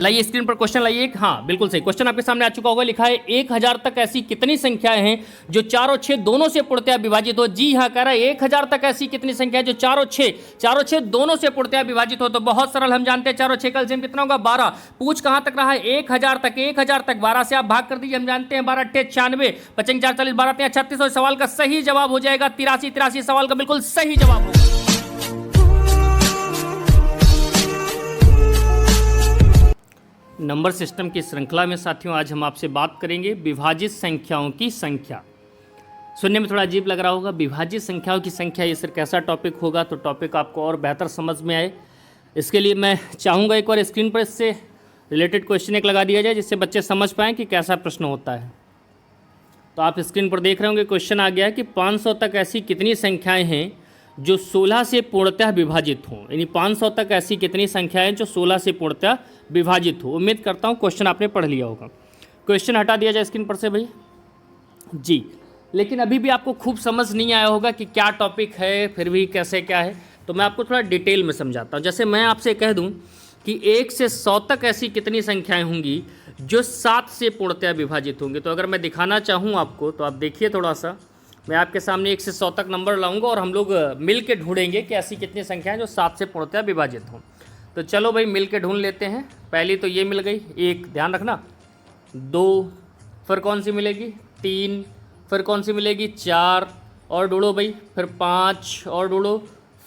लाइए स्क्रीन पर क्वेश्चन लाइए एक। हाँ बिल्कुल सही क्वेश्चन आपके सामने आ चुका होगा। लिखा है 1000 तक ऐसी कितनी संख्याएं हैं जो 4 और 6 दोनों से पूर्णतया विभाजित हो। जी हाँ, कह रहा है 1000 तक ऐसी कितनी संख्या है जो 4 और 6 दोनों से पूर्णतया विभाजित हो। तो बहुत सरल, हम जानते हैं 4 और 6 का एलसीएम कितना होगा 12। पूछ कहां तक रहा है 1000 तक, 1000 तक 12 से आप भाग कर दीजिए। हम जानते हैं 12 × 96, 55 4 40, 12 × 36। और सवाल का सही जवाब हो जाएगा 83। सवाल का बिल्कुल सही जवाब होगा। नंबर सिस्टम की श्रृंखला में साथियों आज हम आपसे बात करेंगे विभाजित संख्याओं की संख्या। सुनने में थोड़ा अजीब लग रहा होगा, विभाजित संख्याओं की संख्या, ये सर कैसा टॉपिक होगा, तो टॉपिक आपको और बेहतर समझ में आए इसके लिए मैं चाहूँगा एक बार स्क्रीन पर इससे रिलेटेड क्वेश्चन एक लगा दिया जाए जिससे बच्चे समझ पाएँ कि कैसा प्रश्न होता है। तो आप स्क्रीन पर देख रहे होंगे क्वेश्चन आ गया कि 500 तक ऐसी कितनी संख्याएँ हैं जो 16 से पूर्णतः विभाजित हों। यानी 500 तक ऐसी कितनी संख्याएं जो 16 से पूर्णतः विभाजित हो। उम्मीद करता हूं क्वेश्चन आपने पढ़ लिया होगा। क्वेश्चन हटा दिया जाए स्क्रीन पर से भाई जी। लेकिन अभी भी आपको खूब समझ नहीं आया होगा कि क्या टॉपिक है, फिर भी कैसे क्या है, तो मैं आपको थोड़ा डिटेल में समझाता हूँ। जैसे मैं आपसे कह दूँ कि 1 से 100 तक ऐसी कितनी संख्याएँ होंगी जो 7 से पूर्णतः विभाजित होंगी। तो अगर मैं दिखाना चाहूँ आपको तो आप देखिए, थोड़ा सा मैं आपके सामने 1 से 100 तक नंबर लाऊंगा और हम लोग मिल के ढूंढेंगे कि ऐसी कितनी संख्याएं जो 7 से पूर्णतः विभाजित हों। तो चलो भाई मिल के ढूंढ लेते हैं। पहली तो ये मिल गई 1, ध्यान रखना, 2, फिर कौन सी मिलेगी 3, फिर कौन सी मिलेगी 4, और ढूंढो भाई, फिर 5 और ढूंढो,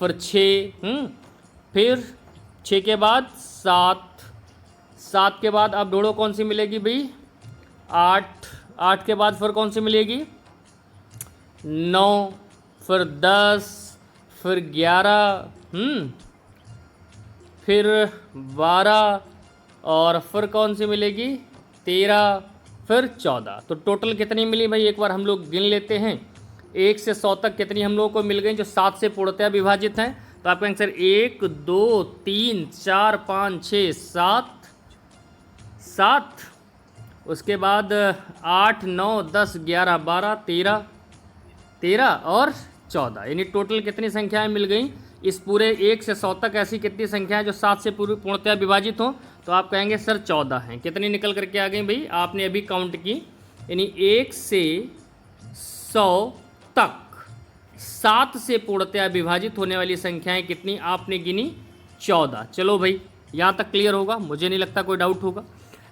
फिर 6, फिर 6 के बाद 7, 7 के बाद अब ढूंढो कौन सी मिलेगी भाई 8, 8 के बाद फिर कौन सी मिलेगी 9, फिर 10, फिर 11, फिर 12, और फिर कौन सी मिलेगी 13, फिर 14। तो टोटल कितनी मिली भाई एक बार हम लोग गिन लेते हैं। 1 से 100 तक कितनी हम लोगों को मिल गई जो 7 से पूर्णतः विभाजित हैं। तो आपका आंसर 1 2 3 4 5 6 7, उसके बाद 8 9 10 11 12 13 और 14, यानी टोटल कितनी संख्याएं मिल गई इस पूरे 1 से 100 तक ऐसी कितनी संख्याएं जो 7 से पूर्णतः विभाजित हों। तो आप कहेंगे सर 14 हैं। कितनी निकल करके आ गई भाई, आपने अभी काउंट की, यानी 1 से 100 तक 7 से पूर्णतः विभाजित होने वाली संख्याएं कितनी आपने गिनी 14। चलो भाई यहाँ तक क्लियर होगा, मुझे नहीं लगता कोई डाउट होगा।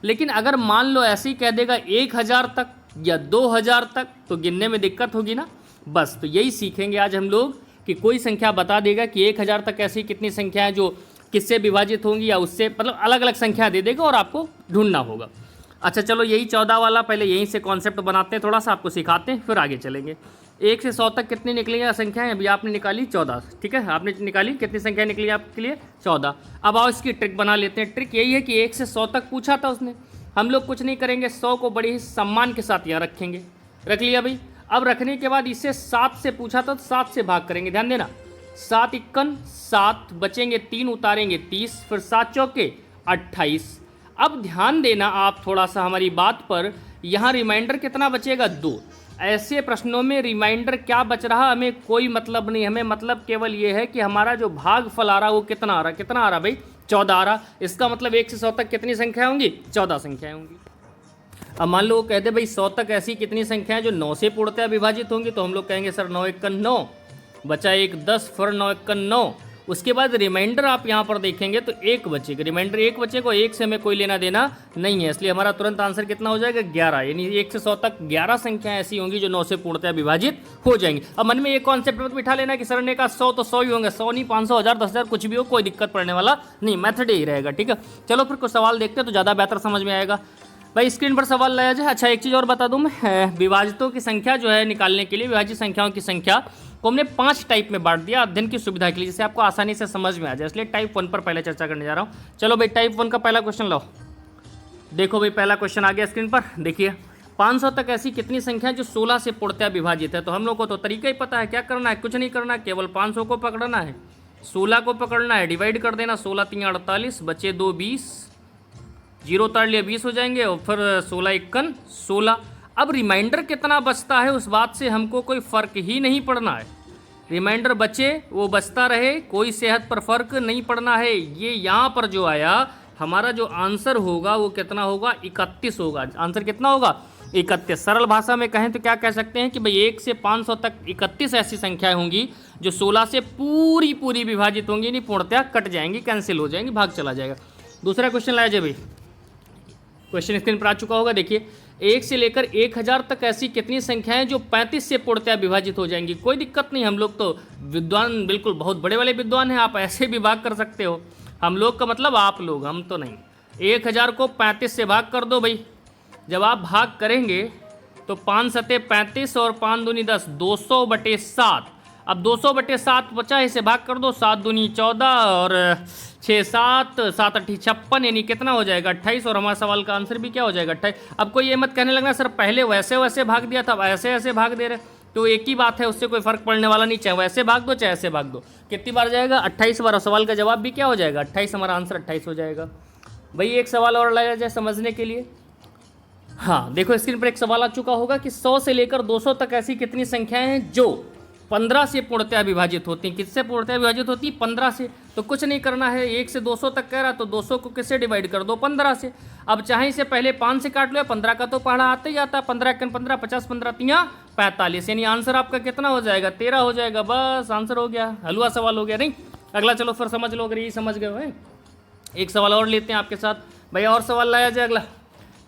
लेकिन अगर मान लो ऐसे ही कह देगा 1000 तक या 2000 तक तो गिनने में दिक्कत होगी ना। बस तो यही सीखेंगे आज हम लोग कि कोई संख्या बता देगा कि 1000 तक ऐसी कितनी संख्या है जो किससे विभाजित होंगी या उससे, मतलब अलग अलग संख्या दे देगा और आपको ढूंढना होगा। अच्छा चलो यही 14 वाला पहले यहीं से कॉन्सेप्ट बनाते हैं, थोड़ा सा आपको सिखाते हैं, फिर आगे चलेंगे। 1 से 100 तक कितनी निकली संख्याएं, अभी आपने निकाली 14, ठीक है, आपने निकाली कितनी संख्या निकली आपके लिए 14। अब आओ इसकी ट्रिक बना लेते हैं। ट्रिक यही है कि 1 से 100 तक पूछा था उसने, हम लोग कुछ नहीं करेंगे, 100 को बड़े ही सम्मान के साथ यहाँ रखेंगे। रख लिया भाई। अब रखने के बाद इसे 7 से पूछा था तो 7 से भाग करेंगे, ध्यान देना, 7 × 7 बचेंगे 3, उतारेंगे 30, फिर 7 चौके 28। अब ध्यान देना आप थोड़ा सा हमारी बात पर, यहाँ रिमाइंडर कितना बचेगा 2। ऐसे प्रश्नों में रिमाइंडर क्या बच रहा हमें कोई मतलब नहीं, हमें मतलब केवल ये है कि हमारा जो भागफल आ रहा वो कितना आ रहा, कितना आ रहा भाई 14 आ रहा। इसका मतलब 1 से 100 तक कितनी संख्या होंगी 14 संख्याएं होंगी। अब मान लो वो कहते भाई 100 तक ऐसी कितनी संख्याएं जो 9 से पूर्णतः विभाजित होंगी, तो हम लोग कहेंगे सर 9 × 9 बचा 1 10, फिर 9 × 9, उसके बाद रिमाइंडर आप यहाँ पर देखेंगे तो 1 बचेगा, रिमाइंडर 1 बचेगा, 1 से हमें कोई लेना देना नहीं है, इसलिए हमारा तुरंत आंसर कितना हो जाएगा 11। यानी 1 से 100 तक 11 संख्याएं ऐसी होंगी जो 9 से पूर्णतः विभाजित हो जाएंगी। अब मन में एक कॉन्सेप्ट मत बिठा लेना कि सर ने कहा 100 तो 100 ही होंगे, 100 नहीं 500 1000 10,000 कुछ भी हो, कोई दिक्कत पड़ने वाला नहीं, मेथड यही रहेगा, ठीक है। चलो फिर कुछ सवाल देखते हैं तो ज़्यादा बेहतर समझ में आएगा भाई। स्क्रीन पर सवाल लाया जाए। अच्छा एक चीज़ और बता दूं मैं, विभाजितों की संख्या जो है निकालने के लिए विभाजित संख्याओं की संख्या को हमने 5 टाइप में बांट दिया अध्ययन की सुविधा के लिए, जिससे आपको आसानी से समझ में आ जाए, इसलिए टाइप 1 पर पहले चर्चा करने जा रहा हूँ। चलो भाई टाइप 1 का पहला क्वेश्चन लाओ। देखो भाई पहला क्वेश्चन आ गया स्क्रीन पर, देखिए 500 तक ऐसी कितनी संख्या है जो 16 से पूर्णतः विभाजित है। तो हम लोग को तो तरीका ही पता है, क्या करना है, कुछ नहीं करना, केवल 500 को पकड़ना है, 16 को पकड़ना है, डिवाइड कर देना, 16 3 48, बचे 2 20, 0 उतार लिया 20 हो जाएंगे, और फिर 16 1 16। अब रिमाइंडर कितना बचता है उस बात से हमको कोई फ़र्क ही नहीं पड़ना है, रिमाइंडर बचे वो बचता रहे, कोई सेहत पर फर्क नहीं पड़ना है। ये यहाँ पर जो आया हमारा जो आंसर होगा वो कितना होगा, 31 होगा। आंसर कितना होगा, 31। सरल भाषा में कहें तो क्या कह सकते हैं कि भाई 1 से 500 तक 31 ऐसी संख्याएं होंगी जो 16 से पूरी पूरी विभाजित होंगी, नहीं पूर्णतः कट जाएंगी, कैंसिल हो जाएंगी, भाग चला जाएगा। दूसरा क्वेश्चन लाया जाए भाई, क्वेश्चन स्क्रीन पर आ चुका होगा, देखिए 1 से लेकर 1000 तक ऐसी कितनी संख्याएं जो 35 से पूर्णतः विभाजित हो जाएंगी। कोई दिक्कत नहीं, हम लोग तो विद्वान, बिल्कुल बहुत बड़े वाले विद्वान हैं, आप ऐसे भी भाग कर सकते हो। हम लोग का मतलब आप लोग, हम तो नहीं। 1000 को 35 से भाग कर दो भाई। जब आप भाग करेंगे तो 5 सते 35 और 5 दूनी 10, 200/7। अब 200/7 बचा, इसे भाग कर दो, 7 दूनी 14 और 6 7 7 8 56, यानी कितना हो जाएगा 28। और हमारा सवाल का आंसर भी क्या हो जाएगा 28। अब कोई ये मत कहने लगना सर पहले वैसे वैसे भाग दिया था, अब ऐसे ऐसे भाग दे रहे, तो एक ही बात है, उससे कोई फर्क पड़ने वाला नहीं, चाहे वैसे भाग दो चाहे ऐसे भाग दो। कितनी बार जाएगा, 28 बार। और सवाल का जवाब भी क्या हो जाएगा 28, हमारा आंसर 28 हो जाएगा। भाई एक सवाल और लाया जाए समझने के लिए। हाँ देखो स्क्रीन पर एक सवाल आ चुका होगा कि 100 से लेकर 200 तक ऐसी कितनी संख्याएं हैं जो 15 से पूर्णतः विभाजित होती हैं। किससे पूर्णतः विभाजित होती है, 15 से। तो कुछ नहीं करना है, 1 से 200 तक कह रहा तो 200 को किससे डिवाइड कर दो, 15 से। अब चाहे इसे पहले 5 से काट लो, या 15 का तो पढ़ा आते ही आता है, 15 × 15 50, 15 × 45, यानी आंसर आपका कितना हो जाएगा 13 हो जाएगा। बस आंसर हो गया, हलवा सवाल हो गया। नहीं अगला चलो फिर समझ लो, अगर यही समझ गए भाई। एक सवाल और लेते हैं आपके साथ भैया, और सवाल लाया जाए अगला।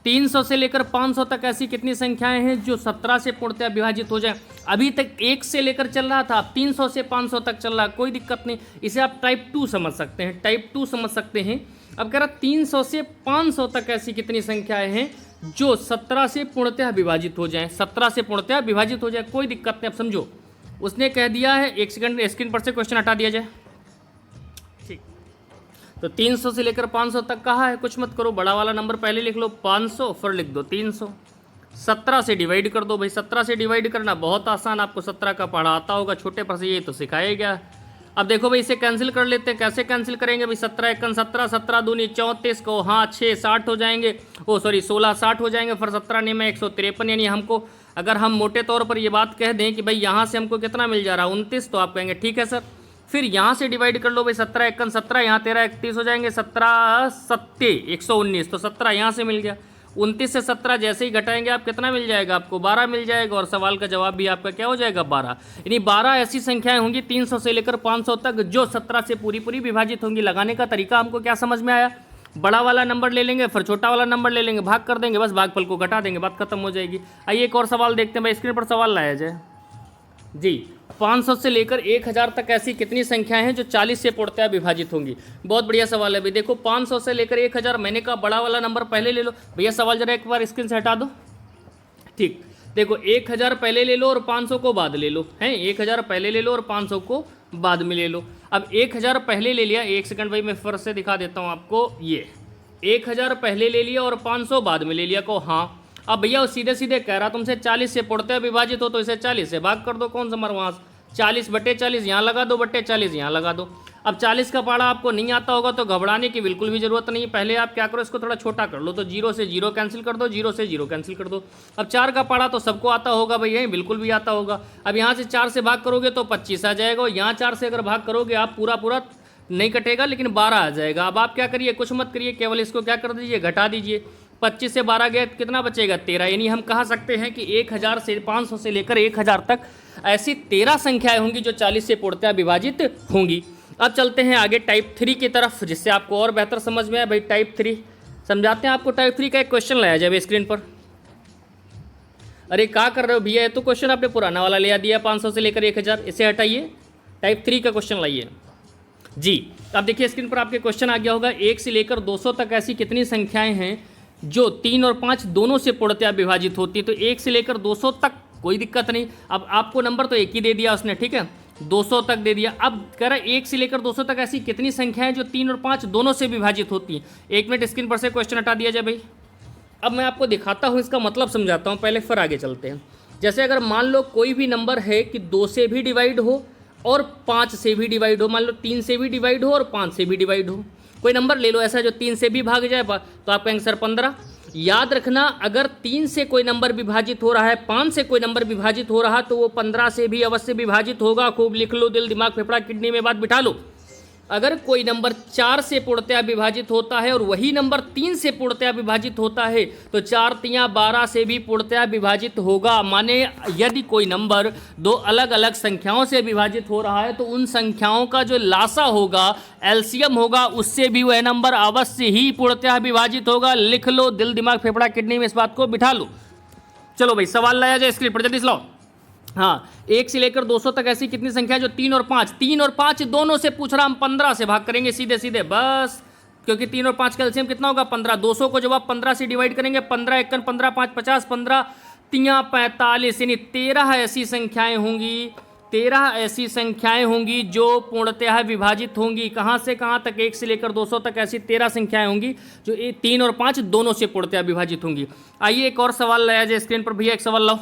300 से लेकर 500 तक ऐसी कितनी संख्याएं हैं जो 17 से पूर्णतः विभाजित हो जाए। अभी तक 1 से लेकर चल रहा था, अब 300 से 500 तक चल रहा है, कोई दिक्कत नहीं, इसे आप टाइप 2 समझ सकते हैं, टाइप 2 समझ सकते हैं। अब कह रहा 300 से 500 तक ऐसी कितनी संख्याएं हैं जो 17 से पूर्णतः विभाजित हो जाएं, 17 से पूर्णतः विभाजित हो जाए, कोई दिक्कत नहीं। अब समझो, उसने कह दिया है, एक सेकंड स्क्रीन पर से क्वेश्चन हटा दिया जाए, ठीक। तो 300 से लेकर 500 तक कहा है, कुछ मत करो, बड़ा वाला नंबर पहले लिख लो 500, फिर लिख दो 300, 17 से डिवाइड कर दो भाई। 17 से डिवाइड करना बहुत आसान, आपको 17 का पढ़ा आता होगा, छोटे पर से ये तो सिखाया गया। अब देखो भाई इसे कैंसिल कर लेते हैं, कैसे कैंसिल करेंगे भाई, 17 × 17, 17 दूनी 34 को, हाँ 6 60 हो जाएंगे, ओ सॉरी 16 60 हो जाएंगे, फिर 17 ने में 153, यानी हमको अगर हम मोटे तौर पर ये बात कह दें कि भाई यहाँ से हमको कितना मिल जा रहा है 29, तो आप कहेंगे ठीक है सर। फिर यहाँ से डिवाइड कर लो भाई, 17 × 17, यहाँ 13 31 हो जाएंगे, 17 7 119, तो 17 यहाँ से मिल गया। 29 से 17 जैसे ही घटाएंगे आप कितना मिल जाएगा, आपको 12 मिल जाएगा, और सवाल का जवाब भी आपका क्या हो जाएगा 12। यानी 12 ऐसी संख्याएं होंगी 300 से लेकर 500 तक जो 17 से पूरी पूरी विभाजित होंगी। लगाने का तरीका हमको क्या समझ में आया, बड़ा वाला नंबर ले लेंगे, फिर छोटा वाला नंबर ले लेंगे, भाग कर देंगे, बस भागफल को घटा देंगे, बात खत्म हो जाएगी। आइए एक और सवाल देखते हैं भाई, स्क्रीन पर सवाल लाया जाए जी। 500 से लेकर 1000 तक ऐसी कितनी संख्याएं हैं जो 40 से पूर्णतः विभाजित होंगी। बहुत बढ़िया सवाल है भाई। देखो 500 से लेकर 1000, मैंने कहा बड़ा वाला नंबर पहले ले लो भैया। सवाल जरा एक बार स्क्रीन से हटा दो, ठीक। देखो 1000 पहले ले लो और 500 को बाद ले लो, हैं 1000 पहले ले लो और 500 को बाद में ले लो। अब 1000 पहले ले लिया, एक सेकंड भाई मैं फिर से दिखा देता हूँ आपको, ये 1000 पहले ले लिया और 500 बाद में ले लिया को, हाँ। अब भैया वो सीधे सीधे कह रहा तुमसे 40 से पूर्णतः विभाजित हो, तो इसे 40 से भाग कर दो, कौन सा मर वहाँ 40/40 यहाँ लगा दो, 40 यहाँ लगा दो। अब 40 का पहाड़ा आपको नहीं आता होगा तो घबराने की बिल्कुल भी जरूरत नहीं, पहले आप क्या करो इसको थोड़ा छोटा कर लो, तो 0 से 0 कैंसिल कर दो, 0 से 0 कैंसिल कर दो। अब 4 का पहाड़ा तो सबको आता होगा भैया, बिल्कुल भी आता होगा। अब यहाँ से 4 से भाग करोगे तो 25 आ जाएगा, यहाँ 4 से अगर भाग करोगे आप पूरा पूरा नहीं कटेगा लेकिन 12 आ जाएगा। अब आप क्या करिए, कुछ मत करिए, केवल इसको क्या कर दीजिए, घटा दीजिए। 25 से 12 गया कितना बचेगा 13, यानी हम कह सकते हैं कि 1000 से 500 से लेकर 1000 तक ऐसी 13 संख्याएं होंगी जो 40 से पूर्णतः विभाजित होंगी। अब चलते हैं आगे टाइप 3 की तरफ, जिससे आपको और बेहतर समझ में आए भाई। टाइप 3 समझाते हैं आपको। टाइप 3 का एक क्वेश्चन लाया जाए स्क्रीन पर। अरे क्या कर रहे हो भैया, ये तो क्वेश्चन आपने पुराना वाला ले दिया 500 से लेकर 1000, इसे हटाइए, टाइप 3 का क्वेश्चन लाइए जी। अब देखिए स्क्रीन पर आपके क्वेश्चन आ गया होगा, 1 से लेकर 200 तक ऐसी कितनी संख्याएं हैं जो 3 और 5 दोनों से पूर्णतः विभाजित होती है। तो 1 से लेकर 200 तक कोई दिक्कत नहीं, अब आपको नंबर तो एक ही दे दिया उसने, ठीक है, 200 तक दे दिया। अब कह रहा है 1 से लेकर 200 तक ऐसी कितनी संख्याएं जो 3 और 5 दोनों से विभाजित होती हैं। 1 मिनट स्क्रीन पर से क्वेश्चन हटा दिया जाए भाई। अब मैं आपको दिखाता हूँ, इसका मतलब समझाता हूँ, पहले फिर आगे चलते हैं। जैसे अगर मान लो कोई भी नंबर है कि 2 से भी डिवाइड हो और 5 से भी डिवाइड हो, मान लो 3 से भी डिवाइड हो और 5 से भी डिवाइड हो, कोई नंबर ले लो ऐसा जो 3 से भी भाग जाए, तो आप कहेंगे सर 15। याद रखना, अगर 3 से कोई नंबर विभाजित हो रहा है, 5 से कोई नंबर विभाजित हो रहा, तो वो 15 से भी अवश्य विभाजित होगा। खूब लिख लो, दिल दिमाग फेफड़ा किडनी में बात बिठा लो। अगर कोई नंबर 4 से पूर्णतया विभाजित होता है और वही नंबर 3 से पूर्णतया विभाजित होता है तो 4 तियां 12 से भी पूर्णतया विभाजित होगा। माने यदि कोई नंबर दो अलग अलग संख्याओं से विभाजित हो रहा है तो उन संख्याओं का जो लासा होगा, एलसीएम होगा, उससे भी वह नंबर अवश्य ही पूर्णतया विभाजित होगा। लिख लो, दिल दिमाग फेफड़ा किडनी में इस बात को बिठा लो। चलो भाई सवाल लाया जाए स्क्रीन पर, जल्दी से लाओ। हाँ, 1 से लेकर 200 तक ऐसी कितनी संख्या जो 3 और 5 दोनों से पूछ रहा, हम 15 से भाग करेंगे सीधे सीधे बस, क्योंकि 3 और 5 का एलसीएम कितना होगा 15। 200 को जब आप 15 से डिवाइड करेंगे 15 एकन 15 5 50, 15 तियां 45, यानी 13 ऐसी संख्याएं होंगी, 13 ऐसी संख्याएं होंगी जो पूर्णतः विभाजित होंगी। कहाँ से कहाँ तक? 1 से लेकर 200 तक ऐसी 13 संख्याएं होंगी जो 3 और 5 दोनों से पूर्णतः विभाजित होंगी। आइए एक और सवाल लाया जाए स्क्रीन पर। भैया एक सवाल लाओ।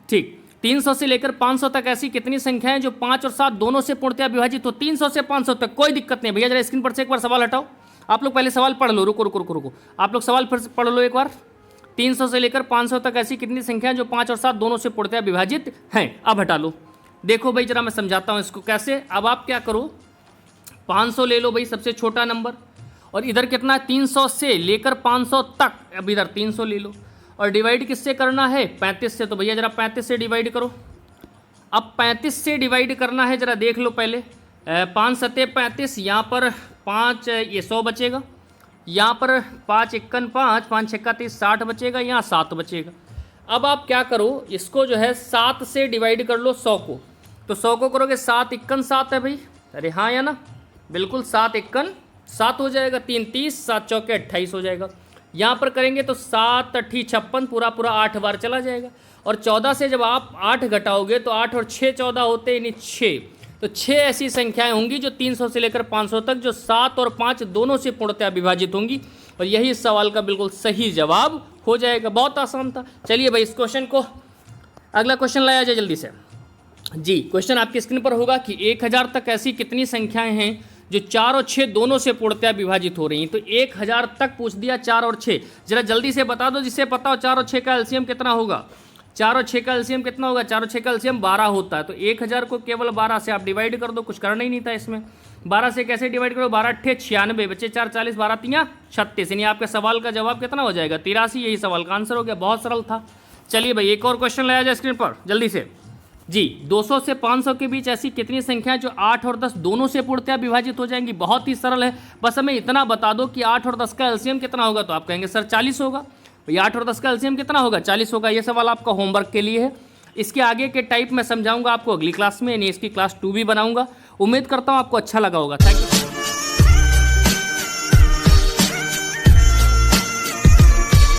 ठीक, 300 से लेकर 500 तक ऐसी कितनी संख्याएं जो 5 और 7 दोनों से पूर्णतया विभाजित हो? 300 से 500 तक कोई दिक्कत नहीं भैया, जरा स्क्रीन पर से एक बार सवाल हटाओ। आप लोग पहले सवाल पढ़ लो, रुको, आप लोग सवाल फिर से पढ़ लो एक बार। 300 से लेकर 500 तक ऐसी कितनी संख्याएं जो 5 और 7 दोनों से पूर्णतया विभाजित हैं? अब हटा लो। देखो भाई जरा मैं समझाता हूँ इसको कैसे। अब आप क्या करो, 500 ले लो भाई सबसे छोटा नंबर, और इधर कितना है 300 से लेकर 500 तक, अब इधर 300 ले लो और डिवाइड किससे करना है 35 से। तो भैया जरा 35 से डिवाइड करो। अब 35 से डिवाइड करना है, जरा देख लो पहले। 5 सत्ते 35, यहाँ पर 5 ये 100 बचेगा, यहाँ पर 5 एकन 5, 5 छक्का 30, 60 बचेगा, यहाँ 7 बचेगा। अब आप क्या करो, इसको जो है 7 से डिवाइड कर लो 100 को। तो 100 को करोगे 7 एकन 7 है भाई, अरे हाँ या ना, बिल्कुल 7 एकन 7 हो जाएगा, 3 30, 7 चौके 28 हो जाएगा। यहाँ पर करेंगे तो 7 8 56, पूरा 8 बार चला जाएगा। और 14 से जब आप 8 घटाओगे तो 8 और 6 14 होते, यानी 6। तो 6 ऐसी संख्याएं होंगी जो 300 से लेकर 500 तक जो 7 और 5 दोनों से पूर्णतया विभाजित होंगी। और यही इस सवाल का बिल्कुल सही जवाब हो जाएगा। बहुत आसान था। चलिए भाई इस क्वेश्चन को, अगला क्वेश्चन लाया जाए जल्दी से जी। क्वेश्चन आपकी स्क्रीन पर होगा कि 1000 तक ऐसी कितनी संख्याएं हैं जो 4 और 6 दोनों से पूर्णतया विभाजित हो रही हैं? तो 1000 तक पूछ दिया, 4 और 6। जरा जल्दी से बता दो जिससे पता हो 4 और 6 का एलसीएम कितना होगा। 4 और 6 का एलसीएम कितना होगा? 4 और 6 का एलसीएम 12 होता है। तो 1000 को केवल 12 से आप डिवाइड कर दो, कुछ करना ही नहीं था इसमें। 12 से कैसे डिवाइड करो? 12 अट्ठे 96, बच्चे 4 40, 12 तियां 36, यानी आपके सवाल का जवाब कितना हो जाएगा 83। यही सवाल का आंसर हो गया, बहुत सरल था। चलिए भाई एक और क्वेश्चन लाया जाए स्क्रीन पर जल्दी से जी। 200 से 500 के बीच ऐसी कितनी संख्या जो 8 और 10 दोनों से पूर्णतया विभाजित हो जाएंगी? बहुत ही सरल है, बस हमें इतना बता दो कि 8 और 10 का एलसीएम कितना होगा। तो आप कहेंगे सर 40 होगा। तो 8 और 10 का एलसीएम कितना होगा? 40 होगा। ये सवाल आपका होमवर्क के लिए है। इसके आगे के टाइप मैं समझाऊंगा आपको अगली क्लास में, यानी इसकी क्लास 2 भी बनाऊंगा। उम्मीद करता हूँ आपको अच्छा लगा होगा। Thank you.